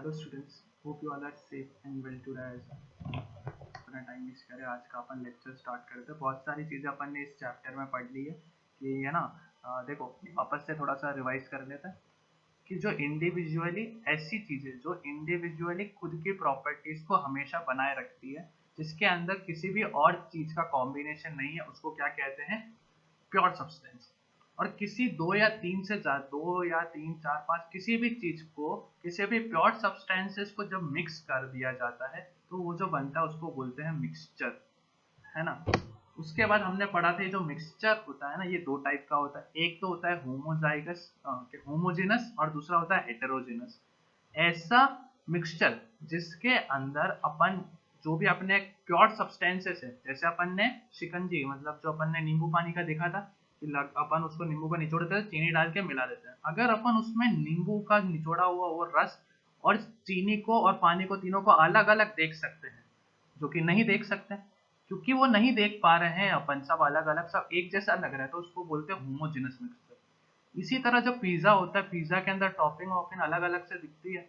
Hello students, hope you all are safe and well today. अपना time waste करें, आज का अपन लेक्चर स्टार्ट करते हैं। बहुत सारी चीज़ें अपन ने इस चैप्टर में पढ़ ली है कि है ना। देखो, वापस से थोड़ा सा रिवाइज कर लेते हैं कि जो इंडिविजुअली ऐसी चीज़ें जो इंडिविजुअली खुद की प्रॉपर्टीज़ को हमेशा बनाए रखती है, जिसके अंदर किसी भी और चीज़ का कॉम्बिनेशन नहीं है, उसको क्या कहते हैं? Pure substance. और किसी दो या तीन से ज्यादा, दो या तीन चार पांच किसी भी चीज को, किसी भी प्योर सब्सटेंसेस को जब मिक्स कर दिया जाता है तो वो जो बनता है उसको बोलते हैं मिक्सचर, है ना। उसके बाद हमने पढ़ा था जो मिक्सचर होता है ना, ये दो टाइप का होता है। एक तो होता है होमोजाइगस होमोजेनस और दूसरा होता है हेटेरोजेनस। ऐसा मिक्सचर जिसके अंदर अपन जो भी अपने प्योर सब्सटेंसेस है, जैसे अपन ने शिकंजी मतलब जो अपन ने नींबू पानी का देखा था कि अपन उसको नींबू का निचोड़ देते हैं, चीनी डाल के मिला देते हैं। अगर अपन उसमें नींबू का निचोड़ा हुआ वो रस और चीनी को और पानी को, तीनों को अलग अलग देख सकते हैं, जो कि नहीं देख सकते क्योंकि वो नहीं देख पा रहे हैं अपन, सब अलग अलग सब एक जैसा लग रहा है, तो उसको बोलते हैं होमोजेनस मिक्सचर। इसी तरह जो पिज्जा होता है, पिज्जा के अंदर टॉपिंग वॉपिंग अलग अलग से दिखती है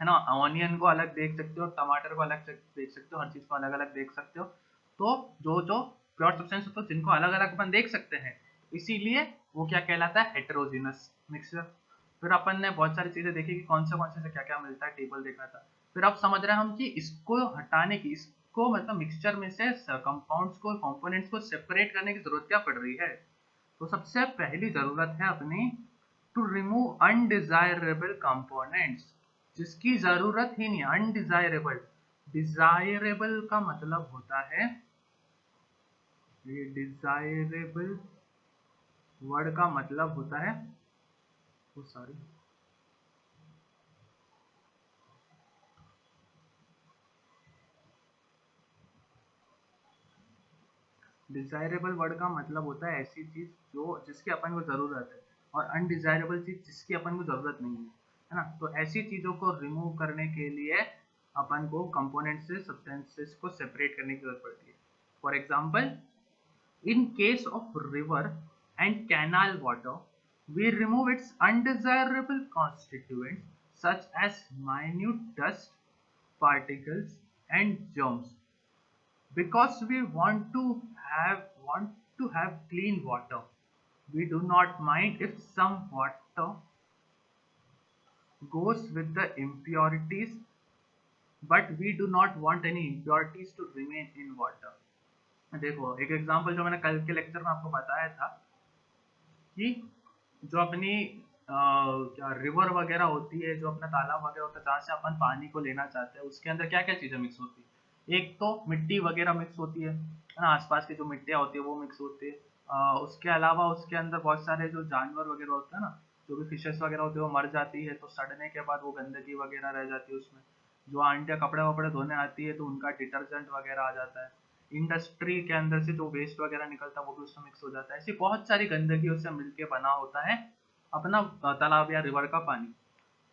ना। ऑनियन को अलग देख सकते हो, टमाटर को अलग देख सकते हो, हर चीज को अलग अलग देख सकते हो। तो जो जो प्योर सब्सटेंस होते हैं जिनको अलग अलग अपन देख सकते हैं, इसीलिए वो क्या कहलाता है? Heterogeneous mixture. फिर अपन ने बहुत सारी चीजें देखी कि कौन से क्या क्या मिलता है, टेबल देखा था। फिर अब समझ रहे हैं हम कि इसको हटाने की, इसको मतलब मिक्सचर में से कंपाउंड्स को, कंपोनेंट्स को सेपरेट करने की जरूरत क्या पड़ रही है। तो सबसे पहली जरूरत है अपनी टू रिमूव अनडिजायरेबल कंपोनेंट्स, जिसकी जरूरत ही नहीं। अनडिजायरेबल, डिजायरेबल का मतलब होता है, ये डिजायरेबल वर्ड का मतलब होता है, वो सॉरी, डिजायरेबल वर्ड का मतलब होता है ऐसी चीज जो जिसकी अपन को जरूरत है, और अनडिजायरेबल चीज जिसकी अपन को जरूरत नहीं है ना। तो ऐसी चीजों को रिमूव करने के लिए अपन को कंपोनेंट से सब्सटेंसेस को सेपरेट करने की जरूरत पड़ती है। For example, in case of river and canal water, we remove its undesirable constituents such as minute dust particles and germs, because we want to have clean water. We do not mind if some water goes with the impurities, but we do not want any impurities to remain in water. देखो, एक example जो मैंने कल के lecture में आपको बताया था कि जो अपनी क्या रिवर वगैरह होती है, जो अपना तालाब वगैरह होता है, जहाँ से अपन पानी को लेना चाहते हैं, उसके अंदर क्या क्या चीजें मिक्स होती है। एक तो मिट्टी वगैरह मिक्स होती है ना, आसपास की जो मिट्टियाँ होती है वो मिक्स होती है। उसके अलावा उसके अंदर बहुत सारे जो जानवर वगैरह होते हैं ना, जो भी फिशेस वगैरह होती है वो मर जाती है, तो सड़ने के बाद वो गंदगी वगैरह रह जाती है उसमें। जो आंटियाँ कपड़े वपड़े धोने आती है तो उनका डिटर्जेंट वगैरह आ जाता है। इंडस्ट्री के अंदर से जो वेस्ट वगैरह निकलता है वो भी उसमें मिक्स हो जाता है। ऐसी बहुत सारी गंदगी उससे मिलके बना होता है अपना तालाब या रिवर का पानी।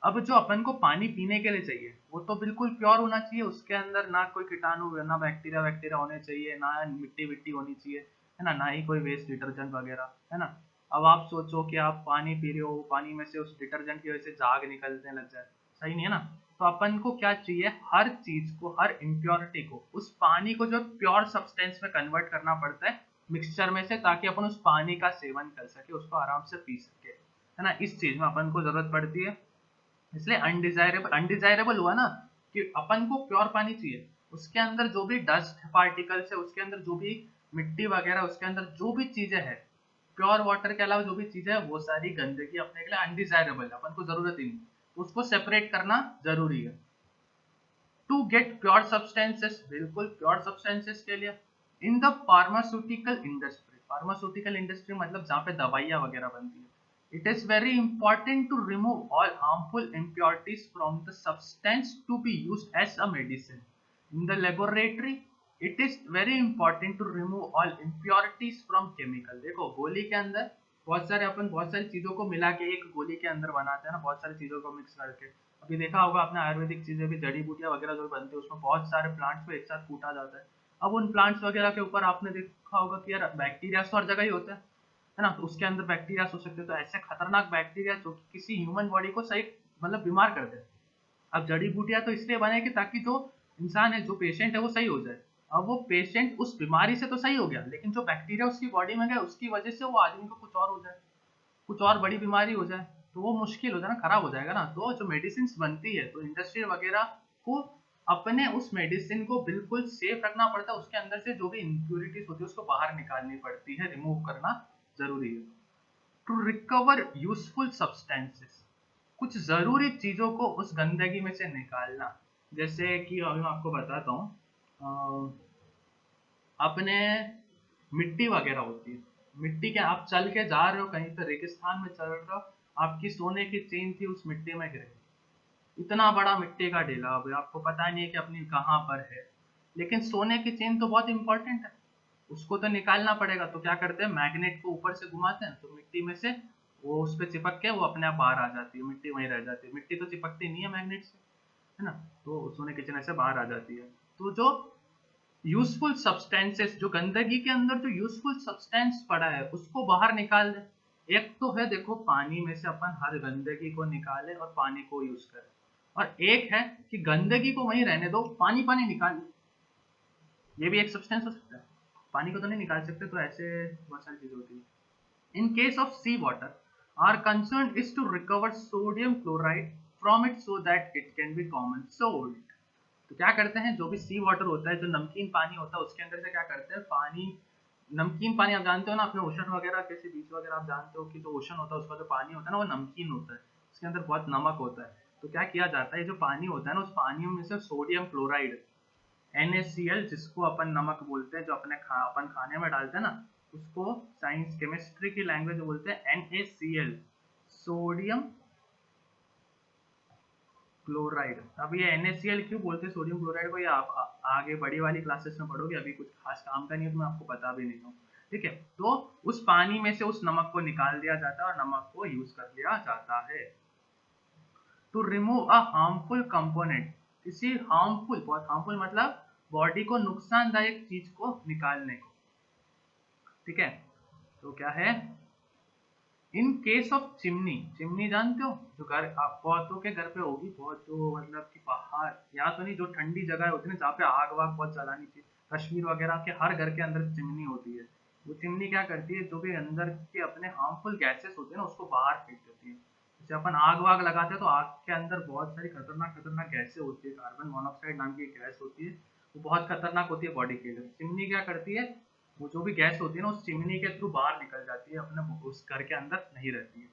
अब जो अपन को पानी पीने के लिए चाहिए वो तो बिल्कुल प्योर होना चाहिए, उसके अंदर ना कोई कीटाणु, ना बैक्टीरिया वैक्टीरिया होने चाहिए, ना मिट्टी विट्टी होनी चाहिए, है ना ही कोई वेस्ट डिटर्जेंट वगैरह, है ना। अब आप सोचो कि आप पानी पी रहे हो, पानी में से उस डिटर्जेंट की वजह से झाग निकलने लग जाए, सही नहीं है ना। तो अपन को क्या चाहिए? हर चीज को, हर इम्प्योरिटी को, उस पानी को जो प्योर सब्सटेंस में कन्वर्ट करना पड़ता है मिक्सचर में से, ताकि अपन उस पानी का सेवन कर सके, उसको आराम से पी सके, है ना। इस चीज में अपन को जरूरत पड़ती है। इसलिए अनडिजायरेबल, अनडिजायरेबल हुआ ना कि अपन को प्योर पानी चाहिए, उसके अंदर जो भी डस्ट पार्टिकल्स है, उसके अंदर जो भी मिट्टी वगैरह, उसके अंदर जो भी चीजें है, प्योर वाटर के अलावा जो भी चीजें है, वो सारी गंदगी अपने के लिए अनडिजायरेबल है, अपन को जरूरत ही नहीं, उसको सेपरेट करना जरूरी है। टू गेट प्योर सब्सटेंसेस, बिल्कुल प्योर सब्सटेंसेस के लिए, in the pharmaceutical industry, pharmaceutical industry मतलब जहाँ पे दवाइयाँ वगैरह बनती है, it is very important to remove all harmful impurities from the substance to be used as a medicine. In the laboratory, it is very important to remove all impurities from chemical. देखो, गोली के अंदर बहुत सारे अपन बहुत सारी चीजों को मिला के एक गोली के अंदर बनाते हैं ना, बहुत सारी चीजों को मिक्स करके। अभी देखा होगा आपने आयुर्वेदिक चीजें भी, जड़ी बूटियां वगैरह जो बनती है, उसमें बहुत सारे प्लांट्स को एक साथ कूटा जाता है। अब उन प्लांट्स वगैरह के ऊपर आपने देखा होगा कि यार बैक्टीरिया तो हर जगह ही होता है ना, तो उसके अंदर बैक्टीरिया हो सकते हैं। तो ऐसे खतरनाक बैक्टीरिया जो कि किसी ह्यूमन बॉडी को सही मतलब बीमार कर दे, अब जड़ी बूटियां तो इसलिए बनाएगी ताकि जो इंसान है, जो पेशेंट है, वो सही हो जाए। अब वो पेशेंट उस बीमारी से तो सही हो गया, लेकिन जो बैक्टीरिया उसकी बॉडी में गया उसकी वजह से वो आदमी को कुछ और हो जाए, कुछ और बड़ी बीमारी हो जाए, तो वो मुश्किल हो जाए ना, खराब हो जाएगा ना। तो जो मेडिसिन बनती है तो इंडस्ट्री वगैरह को अपने उस मेडिसिन को बिल्कुल सेफ रखना पड़ता है, उसके अंदर से जो भी इम्प्योरिटीज होती है उसको बाहर निकालनी पड़ती है, रिमूव करना जरूरी है। टू रिकवर यूजफुल सब्सटेंसेस, कुछ जरूरी चीजों को उस गंदगी में से निकालना। जैसे कि अभी मैं आपको बताता हूँ, अपने मिट्टी वगैरह होती है, मिट्टी के आप चल के जा रहे हो कहीं पे रेगिस्तान में चल रहे हो, आपकी सोने की चेन थी उस मिट्टी में गिर गई, इतना बड़ा मिट्टी का ढेला, अब आपको पता नहीं है कि अपनी कहाँ पर है, लेकिन सोने की चेन तो बहुत इंपॉर्टेंट है, उसको तो निकालना पड़ेगा। तो क्या करते हैं, मैग्नेट को ऊपर से घुमाते हैं तो मिट्टी में से वो उस पर चिपक के वो अपने आप बाहर आ जाती है, मिट्टी वहीं रह जाती है, मिट्टी तो चिपकती नहीं है मैग्नेट से, है ना, तो सोने की चेन ऐसे बाहर आ जाती है। तो जो यूजफुल सब्सटेंसेस, जो गंदगी के अंदर जो यूजफुल सब्सटेंस पड़ा है उसको बाहर निकाल दे। एक तो है देखो, पानी में से अपन हर गंदगी को निकाले और पानी को यूज करें, और एक है कि गंदगी को वहीं रहने दो, पानी पानी निकाल, ये भी एक सब्सटेंस हो सकता है, पानी को तो नहीं निकाल सकते, तो ऐसे बहुत सारी चीजें होती है। In case of sea water, our concern is to recover sodium chloride from it so that it can be common salt. तो क्या करते हैं, जो भी सी वाटर होता है, जो नमकीन पानी होता है, उसके अंदर से क्या करते हैं, पानी, नमकीन पानी आप जानते हो ना, अपने ओशन वगैरह कैसे बीच वगैरह आप जानते हो कि जो ओशन होता है उसका जो पानी होता है ना वो नमकीन होता है, उसके अंदर बहुत नमक होता है। तो क्या किया जाता है, जो पानी होता है ना उस पानी में से सोडियम क्लोराइड, NaCl, जिसको अपन नमक बोलते हैं, जो अपने अपन खाने में डालते हैं ना, उसको साइंस केमिस्ट्री की लैंग्वेज में बोलते हैं NaCl, सोडियम क्लोराइड। अब ये NaCl क्यों बोलते हैं सोडियम क्लोराइड को, ये आप आगे बड़ी वाली क्लासेस में पढ़ोगे, अभी कुछ खास काम का नहीं है तो मैं आपको बता भी नहीं हूँ। ठीक है, तो उस पानी में से उस नमक को निकाल दिया जाता है और नमक को यूज कर लिया जाता है। To remove a harmful component, किसी हार्मफुल, बहुत हार्मफुल मतलब बॉडी को नुकसानदायक चीज को निकालने को। ठीक है, तो क्या है, in case of chimney, chimney जानते हो, जो घर आप बहुतों के घर पे होगी, बहुत जो मतलब कि बाहर, यहाँ तो नहीं, जो ठंडी जगह होती है ना जहाँ पे आग वाग बहुत जलानी चाहिए, कश्मीर वगैरह के हर घर के अंदर चिमनी होती है। वो चिमनी क्या करती है, जो भी अंदर के अपने हार्मफुल गैसेस होते हैं ना उसको बाहर फेंक देती है। जैसे अपन आग वाग लगाते हैं तो आग के अंदर बहुत सारी खतरनाक खतरनाक गैसें होती है, कार्बन मोनोऑक्साइड नाम की एक गैस होती है, वो बहुत खतरनाक होती है बॉडी के लिए। चिमनी क्या करती है, वो जो भी गैस होती है ना उस चिमनी के थ्रू बाहर निकल जाती है, अपने उस घर के अंदर नहीं रहती है।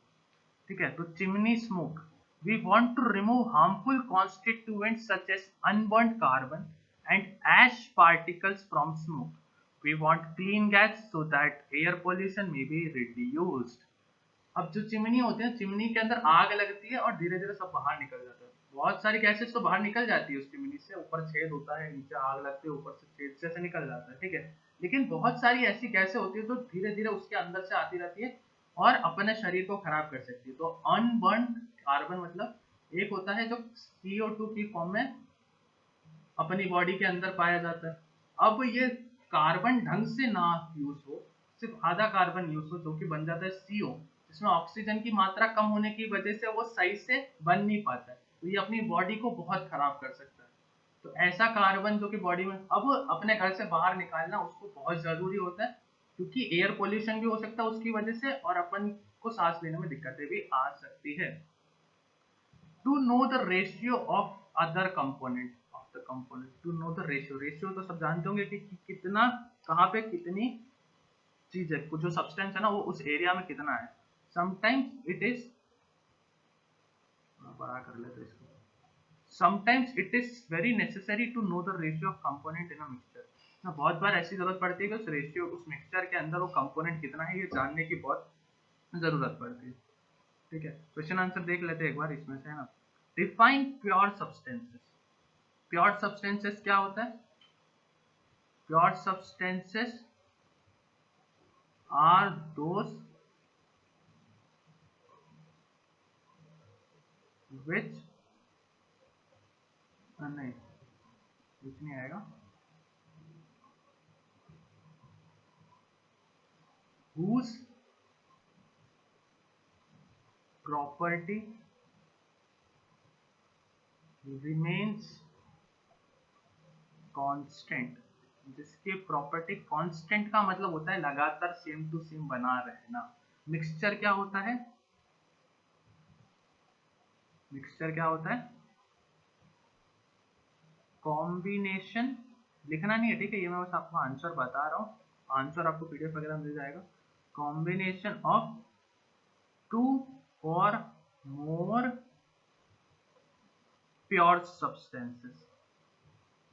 ठीक है, तो chimney smoke, we want to remove harmful constituents such as unburned carbon and ash particles from smoke, we want clean gas so that air pollution may be reduced. अब जो चिमनी होते हैं, चिमनी के अंदर आग लगती है और धीरे धीरे सब बाहर निकल जाता है, बहुत सारी गैसेस तो बाहर निकल जाती है उस चिमनी से, ऊपर छेद होता है, नीचे आग लगती है, ऊपर से छेद से निकल जाता है। ठीक है, लेकिन बहुत सारी ऐसी गैसें होती है जो धीरे धीरे उसके अंदर से आती रहती है और अपने शरीर को खराब कर सकती है। तो अनबर्न कार्बन मतलब एक होता है जो CO2 की फॉर्म में अपनी बॉडी के अंदर पाया जाता है। अब ये कार्बन ढंग से ना यूज हो, सिर्फ आधा कार्बन यूज हो, जो कि बन जाता है CO, जिसमें ऑक्सीजन की मात्रा कम होने की वजह से वो सही से बन नहीं पाता है, तो ये अपनी बॉडी को बहुत खराब कर सकता है। तो ऐसा कार्बन जो कि बॉडी में अब अपने घर से बाहर निकालना उसको बहुत जरूरी होता है, क्योंकि एयर पोल्यूशन भी हो सकता है उसकी वजह से और अपन को सांस लेने में दिक्कतें भी आ सकती है। To know the ratio of other component of the component, to know the ratio, ratio तो सब जानते होंगे कि कितना, कहाँ पे कितनी चीज है, जो सब्सटेंस है ना वो उस एरिया में कितना है। समटाइम्स इट इज, बड़ा कर लेते इसको, sometimes it is very necessary to know the ratio of component in a mixture, ना बहुत बार ऐसी जरूरत पड़ती है कि उस रेशियो, उस मिक्सचर के अंदर वो कंपोनेंट कितना है ये जानने की बहुत जरूरत पड़ती है। ठीक है, क्वेश्चन आंसर देख लेते हैं एक बार इसमें से, है ना। Define pure substances, pure substances क्या होता है, pure substances are those which, नहीं कुछ नहीं आएगा, whose property रिमेन्स कांस्टेंट, जिसके प्रॉपर्टी कांस्टेंट का मतलब होता है लगातार सेम टू सेम बना रहना। मिक्सचर क्या होता है? मिक्सचर क्या होता है? कॉम्बिनेशन, लिखना नहीं है ठीक है, ये मैं बस आपको आंसर बता रहा हूँ, आंसर आपको पीडीएफ वगैरह मिल जाएगा। कॉम्बिनेशन ऑफ टू और मोर प्योर सब्सटेंसेस,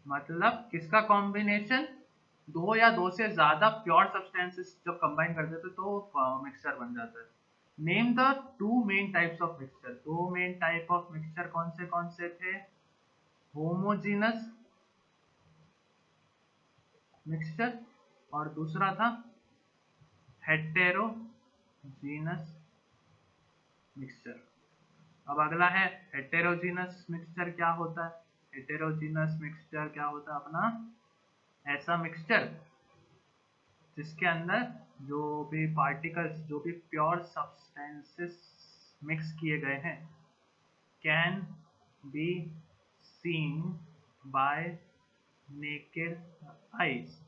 मतलब किसका कॉम्बिनेशन? दो या दो से ज्यादा प्योर सब्सटेंसेस जब कंबाइन कर देते तो मिक्सचर बन जाता है। Name the two main types of mixture, दो मेन टाइप ऑफ मिक्सचर कौन से थे? होमोजीनस मिक्सचर और दूसरा था हेटेरोजीनस मिक्सचर। अब अगला है हेटेरोजीनस मिक्सचर। क्या होता है हेटेरोजीनस मिक्सचर? क्या होता है अपना? ऐसा मिक्सचर जिसके अंदर जो भी पार्टिकल्स, जो भी प्योर सब्सटेंसेस मिक्स किए गए हैं, can be seen bye naked eyes,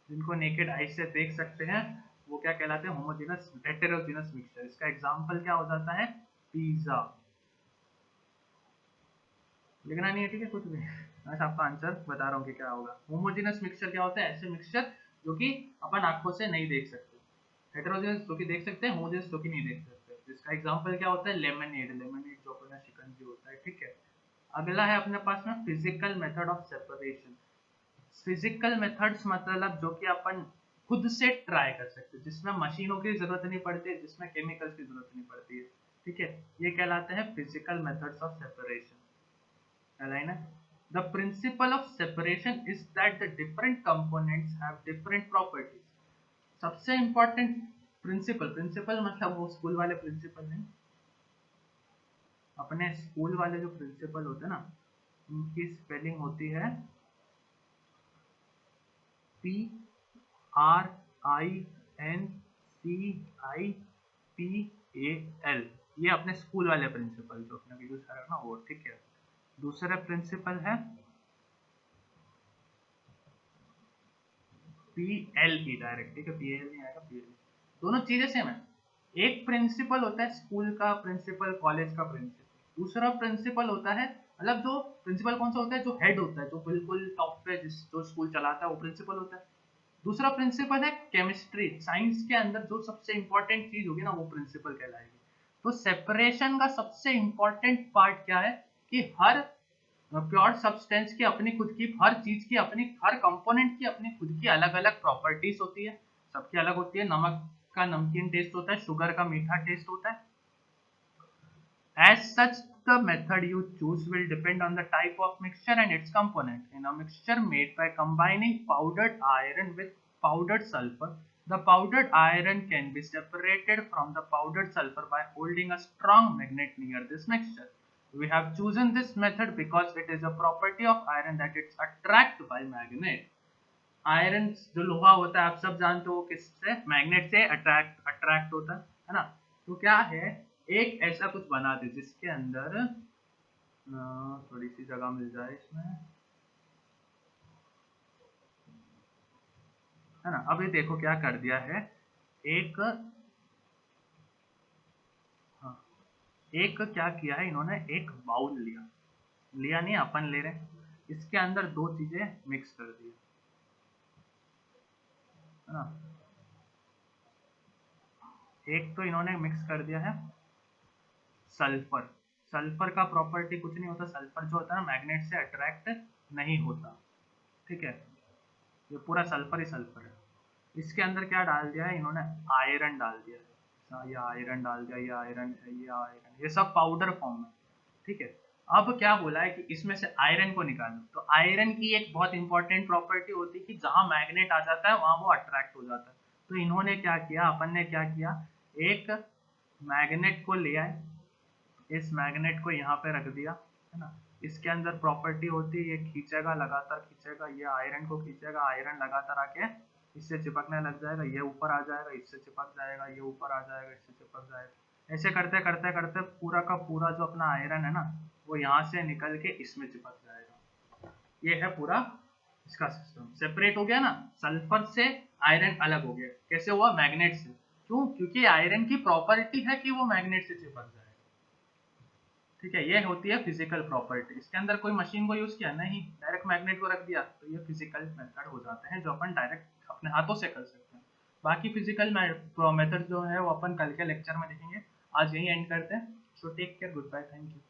जिनको नेकेड आईज से देख सकते हैं, वो क्या कहलाते हैं? Homogeneous heterogeneous mixture. इसका एग्जांपल क्या हो जाता है? पिज्जा। लिखना नहीं है ठीक है कुछ भी, मैं आपका आंसर बता रहा हूँ कि क्या होगा। होमोजेनस मिक्सचर क्या होता है? ऐसे मिक्सचर जो कि अपन आंखों से नहीं देख सकते। हेटेरोजेनस जो कि देख सकते हैं, होमोजेनस जो कि नहीं देख सकते। इसका एग्जांपल क्या होता है? लेमनेड। लेमनेड जो अपना शिकंजी होता है, ठीक है। अगला है अपने पास में physical method of separation. Physical methods मतलब जो कि अपन खुद से ट्राई कर सकते हैं, जिसमें मशीनों की जरूरत नहीं पड़ती, जिसमें केमिकल्स की जरूरत नहीं पड़ती है, ठीक है। ये कहलाते हैं physical methods of separation. The principle of separation is that the different components have different properties. सबसे important प्रिंसिपल मतलब वो स्कूल वाले प्रिंसिपल नहीं, अपने स्कूल वाले जो प्रिंसिपल होते हैं ना, उनकी स्पेलिंग होती है PRINCIPAL। ये अपने स्कूल वाले प्रिंसिपल जो अपने यूज कर रहे हैं ना वो, ठीक है। दूसरा प्रिंसिपल है PLE डायरेक्ट, ठीक है, PL नहीं आएगा, PL। दोनों चीजें सेम है। एक प्रिंसिपल होता है स्कूल का प्रिंसिपल, कॉलेज का प्रिंसिपल। दूसरा प्रिंसिपल होता है, मतलब जो प्रिंसिपल कौन सा होता है? जो हेड होता है, जो बिल्कुल टॉप पे जो स्कूल चलाता है, वो प्रिंसिपल होता है। दूसरा प्रिंसिपल है केमिस्ट्री, साइंस के अंदर जो सबसे इंपॉर्टेंट चीज होगी ना, वो प्रिंसिपल कहलाएगी। तो सेपरेशन का सबसे इंपॉर्टेंट पार्ट क्या है? कि हर प्योर सब्सटेंस की अपनी खुद की, हर चीज की अपनी, हर कंपोनेंट की अपनी खुद की अलग अलग प्रॉपर्टीज होती है, सबकी अलग होती है। नमक का नमकीन टेस्ट होता है, शुगर का मीठा टेस्ट होता है। As such, the method you choose will depend on the type of mixture and its component. In a mixture made by combining powdered iron with powdered sulfur, the powdered iron can be separated from the powdered sulfur by holding a strong magnet near this mixture. We have chosen this method because it is a property of iron that it's attracted by magnet. Iron जो लोहा होता है, आप सब जानते हो किससे? Magnet से अट्रैक्ट होता है ना। तो क्या है, एक ऐसा कुछ बना दे जिसके अंदर थोड़ी सी जगह मिल जाए इसमें, है ना। अभी देखो क्या कर दिया है, एक हाँ, एक क्या किया है इन्होंने, एक बाउल लिया, लिया नहीं अपन ले रहे हैं, इसके अंदर दो चीजें मिक्स कर दी, है ना। एक तो इन्होंने मिक्स कर दिया है सल्फर। सल्फर का प्रॉपर्टी कुछ नहीं होता, सल्फर जो होता है ना, मैग्नेट से अट्रैक्ट नहीं होता, ठीक है। ये पूरा सल्फर ही सल्फर है। इसके अंदर क्या डाल दिया है इन्होंने? आयरन डाल दिया है। ये आयरन डाल दिया, ये आयरन है, ये आयरन, ये सब पाउडर फॉर्म में, ठीक है। अब क्या बोला है कि इसमें से आयरन को निकालो। तो आयरन की एक बहुत इंपॉर्टेंट प्रॉपर्टी होती है कि जहां मैग्नेट आ जाता है वहां वो अट्रैक्ट हो जाता है। तो इन्होंने क्या किया, अपन ने क्या किया, एक मैग्नेट को लिया है, इस मैग्नेट को यहाँ पे रख दिया, है ना। इसके अंदर प्रॉपर्टी होती है, ये खींचेगा, लगातार खींचेगा, ये आयरन को खींचेगा, आयरन लगातार आके इससे चिपकने लग जाएगा, ये ऊपर आ जाएगा, इससे चिपक जाएगा, ये ऊपर आ जाएगा, इससे चिपक जाएगा। ऐसे करते करते करते पूरा का पूरा जो अपना आयरन है ना, वो यहाँ से निकल के इसमें चिपक जाएगा। ये है पूरा इसका सिस्टम। सेपरेट हो गया ना, सल्फर से आयरन अलग हो गया। कैसे हुआ? मैग्नेट से। क्यों? क्योंकि आयरन की प्रॉपर्टी है कि वो मैग्नेट से चिपक जाएगा। ठीक है, ये होती है फिजिकल प्रॉपर्टी। इसके अंदर कोई मशीन को यूज किया नहीं, डायरेक्ट मैग्नेट को रख दिया, तो ये फिजिकल मेथड हो जाते हैं जो अपन डायरेक्ट अपने हाथों से कर सकते हैं। बाकी फिजिकल मेथड जो है वो अपन कल के लेक्चर में देखेंगे। आज यही एंड करते हैं। So take care, good bye, thank you.